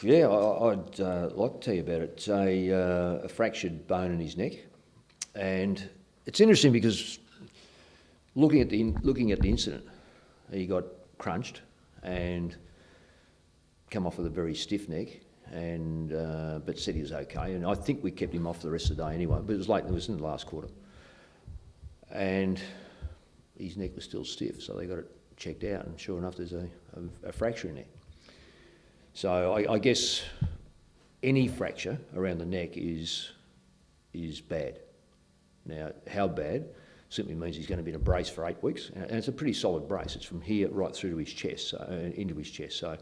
Yeah, I'd like to tell you about it. It's a fractured bone in his neck, and it's interesting because looking at the incident, he got crunched and come off with a very stiff neck, and but said he was okay. And I think we kept him off the rest of the day anyway. But it was late; it was in the last quarter, and his neck was still stiff, so they got it checked out. And sure enough, there's a fracture in there. So I guess any fracture around the neck is bad. Now, how bad simply means he's going to be in a brace for 8 weeks, and it's a pretty solid brace. It's from here right through to his chest, into his chest. So,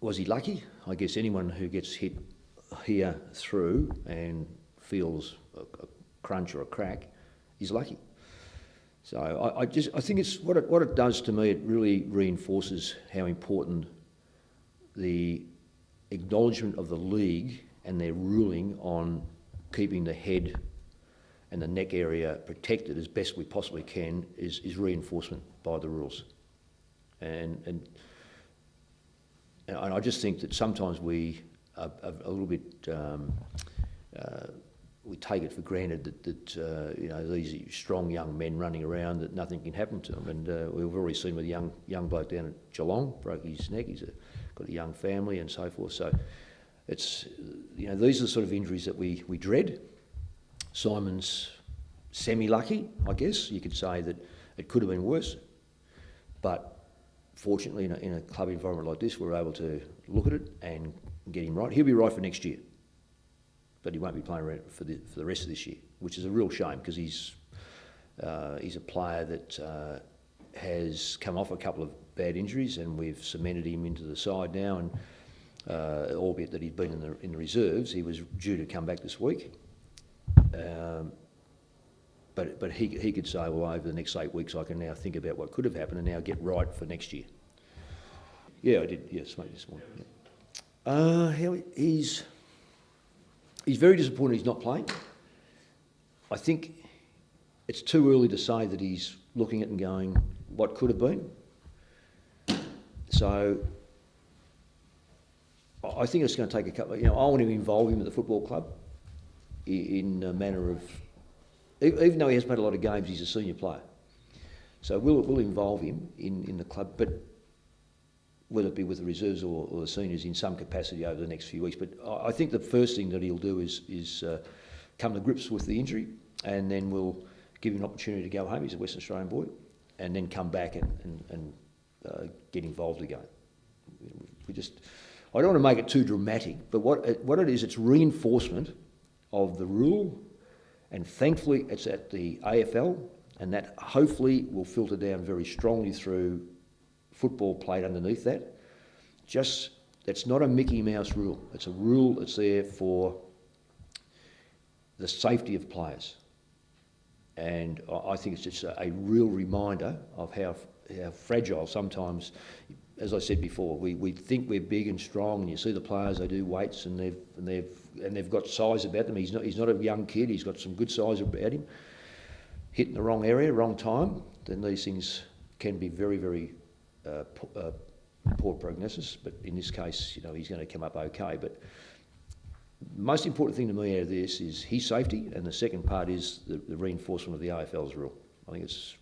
was he lucky? I guess anyone who gets hit here through and feels a crunch or a crack is lucky. So I think it's what it does to me. It really reinforces how important the acknowledgement of the league and their ruling on keeping the head and the neck area protected as best we possibly can is reinforcement by the rules. And I just think that sometimes we are a little bit. We take it for granted that you know, these strong young men running around, that nothing can happen to them. And we've already seen with a young bloke down at Geelong, broke his neck. He's got a young family and so forth. So it's, you know, these are the sort of injuries that we dread. Simon's semi-lucky, I guess. You could say that it could have been worse. But fortunately, in a club environment like this, we're able to look at it and get him right. He'll be right for next year, but he won't be playing around for the rest of this year, which is a real shame because he's a player that has come off a couple of bad injuries, and we've cemented him into the side now. And albeit that he'd been in the reserves, he was due to come back this week. But he could say, well, over the next 8 weeks, I can now think about what could have happened and now get right for next year. Yeah, I did. Yeah, smoked this morning. Yeah. He's very disappointed he's not playing. I think it's too early to say that he's looking at it and going, what could have been? So I think it's going to take a couple, I want to involve him at the football club in a manner of, even though he hasn't played a lot of games, he's a senior player. So we'll involve him in the club, but whether it be with the reserves or the seniors in some capacity over the next few weeks. But I think the first thing that he'll do is come to grips with the injury, and then we'll give him an opportunity to go home. He's a Western Australian boy, and then come back and get involved again. I don't want to make it too dramatic, but what it is, it's reinforcement of the rule, and thankfully it's at the AFL, and that hopefully will filter down very strongly through football played underneath that. That's not a Mickey Mouse rule. It's a rule that's there for the safety of players. And I think it's just a real reminder of how fragile sometimes, as I said before, we think we're big and strong, and you see the players, they do weights and they've got size about them. He's not a young kid, he's got some good size about him. Hit in the wrong area, wrong time, then these things can be very, very poor prognosis, but in this case, he's going to come up okay. But the most important thing to me out of this is his safety, and the second part is the reinforcement of the AFL's rule. I think it's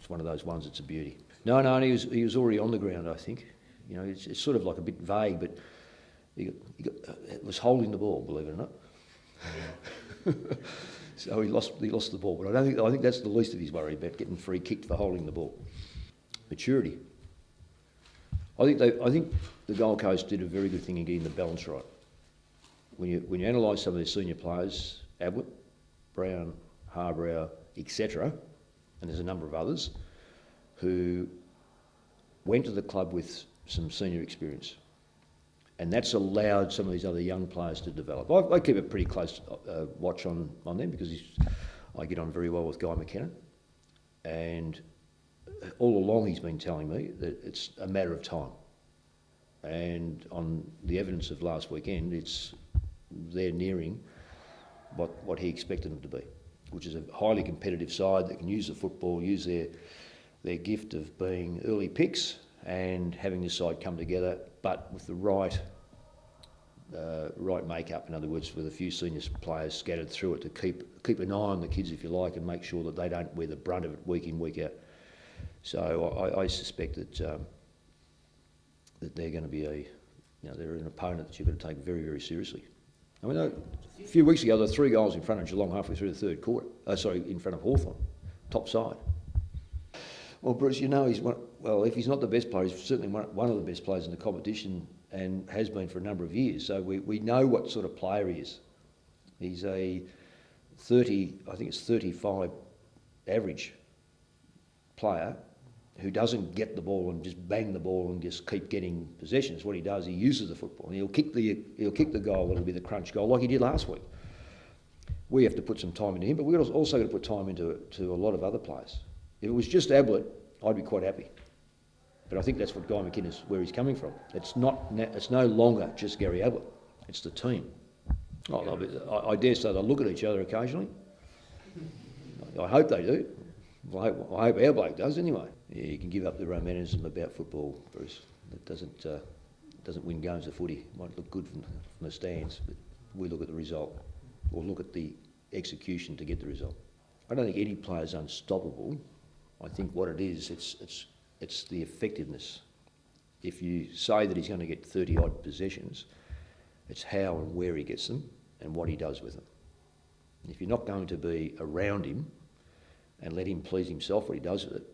one of those ones that's a beauty. No, he was already on the ground, I think. It's sort of like a bit vague, but he was holding the ball, believe it or not. So he lost the ball, but I think that's the least of his worry, about getting free kicked for holding the ball. Maturity. I think the Gold Coast did a very good thing in getting the balance right. When you analyse some of their senior players, Ablett, Brown, Harbrow, etc., and there's a number of others who went to the club with some senior experience, and that's allowed some of these other young players to develop. I keep a pretty close watch on them because I get on very well with Guy McKenna, and all along he's been telling me that it's a matter of time. And on the evidence of last weekend, they're nearing what he expected them to be, which is a highly competitive side that can use the football, use their gift of being early picks, and having this side come together, but with the right make-up, in other words, with a few senior players scattered through it to keep an eye on the kids, if you like, and make sure that they don't wear the brunt of it week in, week out. So I suspect that that they're going to be they're an opponent that you've got to take very, very seriously. I mean, a few weeks ago, there were 3 goals in front of Geelong halfway through the third quarter. In front of Hawthorn, top side. Well, Bruce, if he's not the best player, he's certainly one of the best players in the competition and has been for a number of years. So we know what sort of player he is. He's a 35 average player who doesn't get the ball and just bang the ball and just keep getting possessions. What he does, he uses the football and he'll kick the goal that'll be the crunch goal like he did last week. We have to put some time into him, but we've also got to put time into a lot of other players. If it was just Ablett, I'd be quite happy. But I think that's what Guy McInnes, where he's coming from. It's no longer just Gary Ablett. It's the team. I dare say they'll look at each other occasionally. I hope they do. I hope our bloke does anyway. Yeah, you can give up the romanticism about football, Bruce. It doesn't win games of footy. It might look good from the stands, but we look at the result, or look at the execution to get the result. I don't think any player's unstoppable. I think what it is, it's the effectiveness. If you say that he's going to get 30-odd possessions, it's how and where he gets them and what he does with them. If you're not going to be around him and let him please himself what he does with it,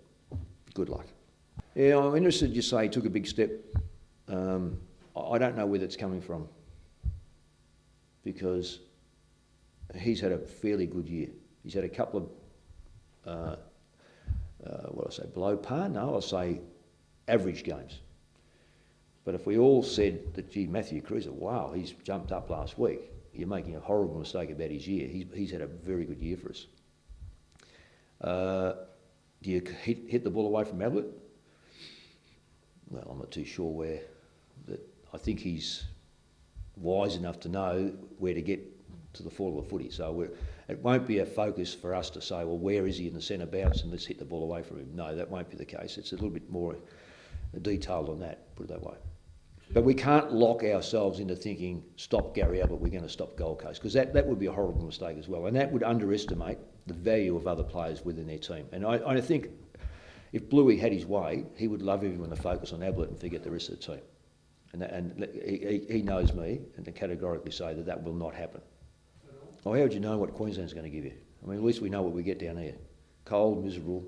good luck. Yeah, I'm interested you say he took a big step. I don't know where that's coming from, because he's had a fairly good year. He's had a couple of, below par? No, I'll say average games. But if we all said that, gee, Matthew Cruiser, wow, he's jumped up last week, you're making a horrible mistake about his year. He's had a very good year for us. Do you hit the ball away from Ablett? Well, I'm not too sure where. I think he's wise enough to know where to get to the fall of the footy. So it won't be a focus for us to say, well, where is he in the centre bounce and let's hit the ball away from him. No, that won't be the case. It's a little bit more detailed on that, put it that way. But we can't lock ourselves into thinking, stop Gary Ablett, we're going to stop Gold Coast, because that would be a horrible mistake as well. And that would underestimate the value of other players within their team. And I think if Bluey had his way, he would love everyone to focus on Ablett and forget the rest of the team. And he knows me and can categorically say that will not happen. Oh, how would you know what Queensland's going to give you? I mean, at least we know what we get down here. Cold, miserable,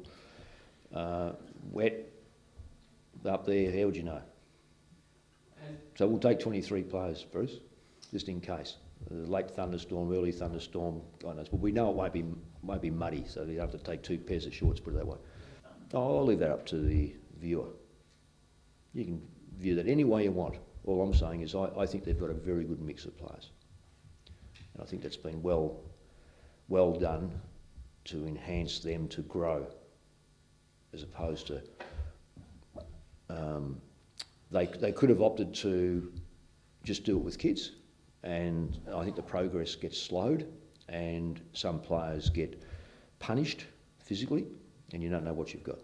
wet, up there, how would you know? So we'll take 23 players, Bruce, just in case. Late thunderstorm, early thunderstorm, God knows. But we know it won't be muddy, so you don't have to take 2 pairs of shorts, put it that way. Oh, I'll leave that up to the viewer. You can view that any way you want. All I'm saying is I think they've got a very good mix of players. And I think that's been well done to enhance them to grow, as opposed to they could have opted to just do it with kids, and I think the progress gets slowed and some players get punished physically and you don't know what you've got.